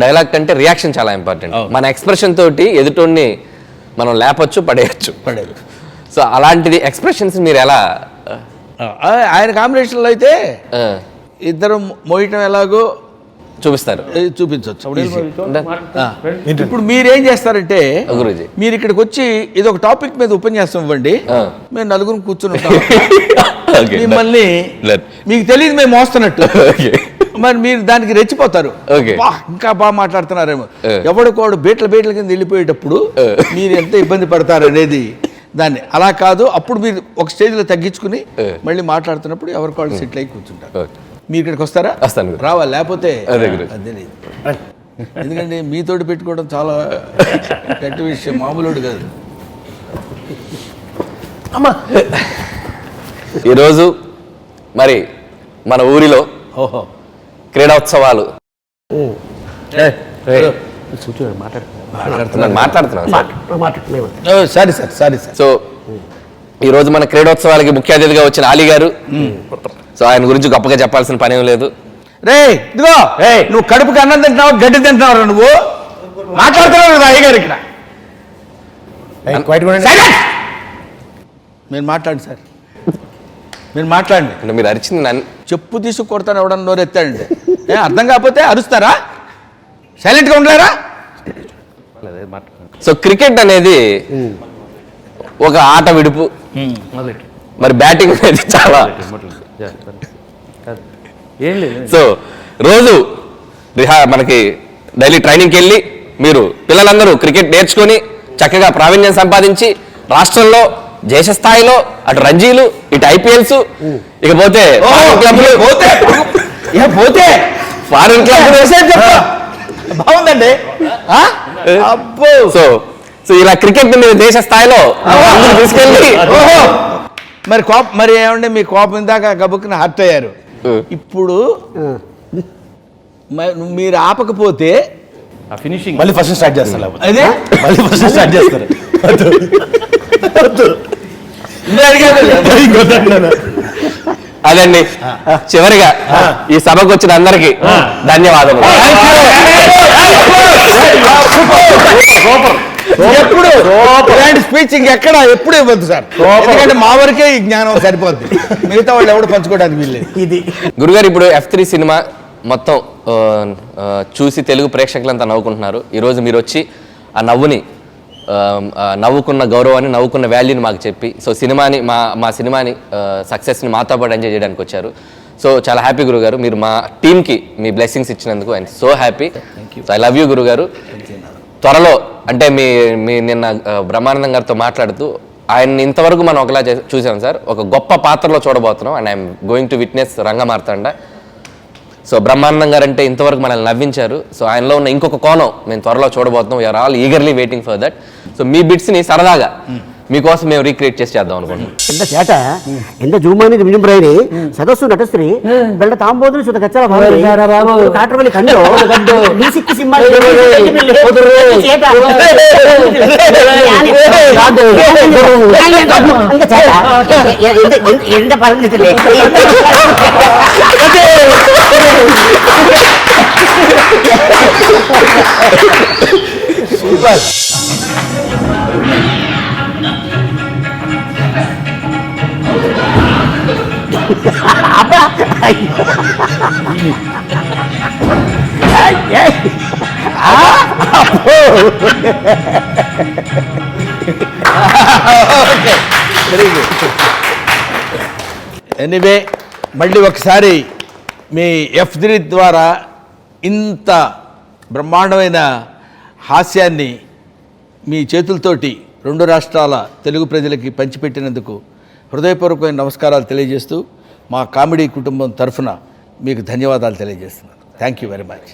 Dialogue కంటే reaction చాలా important. మన ఎక్స్ప్రెషన్ తోటి ఎదుటోడిని మనం లేపచ్చు, పడేయచ్చు. సో అలాంటిది ఎక్స్ప్రెషన్స్ మీరు ఎలా? ఆయన కాంబినేషన్లో అయితే ఇద్దరు మోయటం ఎలాగో చూపించవచ్చు. ఇప్పుడు మీరేం చేస్తారంటే గురూజీ, మీరు ఇక్కడికి వచ్చి ఇది ఒక టాపిక్ మీద ఉపన్యాసం ఇవ్వండి, మేము నలుగురు కూర్చుని మిమ్మల్ని మీకు తెలియదు మేము మోస్తున్నట్టు, మరి మీరు దానికి రెచ్చిపోతారు. ఇంకా బాగా మాట్లాడుతున్నారేమో, ఎవడికోడు బీట్ల కింద వెళ్ళిపోయేటప్పుడు మీరు ఎంత ఇబ్బంది పడతారు అనేది దాన్ని. అలా కాదు, అప్పుడు మీరు ఒక స్టేజ్లో తగ్గించుకుని మళ్ళీ మాట్లాడుతున్నప్పుడు ఎవరికోళ్ళు సెటిల్ అయి కూర్చుంటారు. మీరు ఇక్కడికి వస్తారా? రావాలి, లేకపోతే తెలియదు. ఎందుకంటే మీతోటి పెట్టుకోవడం చాలా గట్టి విషయం, మామూలుడు కాదు. ఈరోజు మరి మన ఊరిలో క్రీడోత్సవాలు సో ఈరోజు మన క్రీడోత్సవాలకి ముఖ్య అతిథిగా వచ్చిన అలీ గారు. సో ఆయన గురించి గొప్పగా చెప్పాల్సిన పని ఏం లేదు. రే ఇదిగో, నువ్వు కడుపుకి అన్నం తింటున్నావు, గడ్డి తింటున్నావు, నువ్వు మాట్లాడుతున్నావు కదా అయ్యగారు ఇక్కడ. మీరు మాట్లాడండి సార్, మీరు మాట్లాడండి. మీరు అరిచింది నన్ను చెప్పు తీసుకు కొడతాను ఎవడన్నా నోరు ఎత్తాడంటే అర్థం కాకపోతే అరుస్తారా? సైలెంట్గా ఉండలేరా? సో క్రికెట్ అనేది ఒక ఆట విడుపు, మరి బ్యాటింగ్ అనేది చాలా. సో రోజు మనకి డైలీ ట్రైనింగ్కి వెళ్ళి మీరు పిల్లలందరూ క్రికెట్ నేర్చుకొని చక్కగా ప్రావీణ్యం సంపాదించి రాష్ట్రంలో దేశ స్థాయిలో అటు రంజీలు, ఇటు ఐపీఎల్స్, ఇకపోతే ఫారిన్ క్లబ్ బాగుందండి. సో సో ఇలా క్రికెట్ మీరు దేశ స్థాయిలో తీసుకెళ్ళి మరి మరి ఏమంటే మీ కోపం ఇందాక గబుక్కున హర్ట్ అయ్యారు. ఇప్పుడు మీరు ఆపకపోతే ఫినిషింగ్ మళ్ళీ ఫస్ట్ స్టార్ట్ చేస్తారు. అదే మళ్ళీ ఫస్ట్ స్టార్ట్ చేస్తారు. అదండి, చివరిగా ఈ సభకు వచ్చిన అందరికి ధన్యవాదములు. ఎప్పుడు ఇలాంటి స్పీచ్ ఇంకెక్కడ ఎప్పుడు ఇవ్వద్దు సార్, ఎందుకంటే మా వరకే ఈ జ్ఞానం సరిపోద్ది, మిగతా వాళ్ళు ఎవడు పంచుకోవడానికి వీల్లేదు. ఇది గురుగారు, ఇప్పుడు F3 సినిమా మొత్తం చూసి తెలుగు ప్రేక్షకులంతా నవ్వుకుంటున్నారు. ఈరోజు మీరు వచ్చి ఆ నవ్వుని, నవ్వుకున్న గౌరవాన్ని, నవ్వుకున్న వాల్యూని మాకు చెప్పి, సో సినిమాని మా సినిమాని సక్సెస్ని మాతో పాటు ఎంజాయ్ చేయడానికి వచ్చారు. సో చాలా హ్యాపీ గురుగారు, మీరు మా టీంకి మీ బ్లెస్సింగ్స్ ఇచ్చినందుకు I'm so happy. I love you గురుగారు. త్వరలో అంటే మీ నిన్న బ్రహ్మానందం గారితో మాట్లాడుతూ ఆయన్ని ఇంతవరకు మనం ఒకలా చూసాం సార్, ఒక గొప్ప పాత్రలో చూడబోతున్నాం. And I'm going to witness Rangamarthanda. So Brahmanandam గారు అంటే ఇంతవరకు మనల్ని నవ్వించారు. సో ఆయనలో ఉన్న ఇంకొక కోణం మేము త్వరలో చూడబోతున్నాం. We are all eagerly waiting for that. So మీ బిట్స్ని సరదాగా మీకోసం మేము రీక్రియేట్ చేసి చేద్దాం అనుకుంటున్నాం. ఎంత చేట, ఎంత జూమాని విజృంభరైని సదస్సు నటశ్రీ బెళ్ళ తాంబోదులు సుత కచ్చల కాటరవల్లి కండు నీ సిక్కు సింహాలు ఎంత పరిస్థితులే సూపర్. ఎనీవే, మళ్ళీ ఒకసారి మీ F3 ద్వారా ఇంత బ్రహ్మాండమైన హాస్యాన్ని మీ చేతులతోటి 2 రాష్ట్రాల తెలుగు ప్రజలకి పంచిపెట్టినందుకు హృదయపూర్వకమైన నమస్కారాలు తెలియజేస్తూ మా కామెడీ కుటుంబం తరఫున మీకు ధన్యవాదాలు తెలియజేస్తున్నాను. Thank you very much.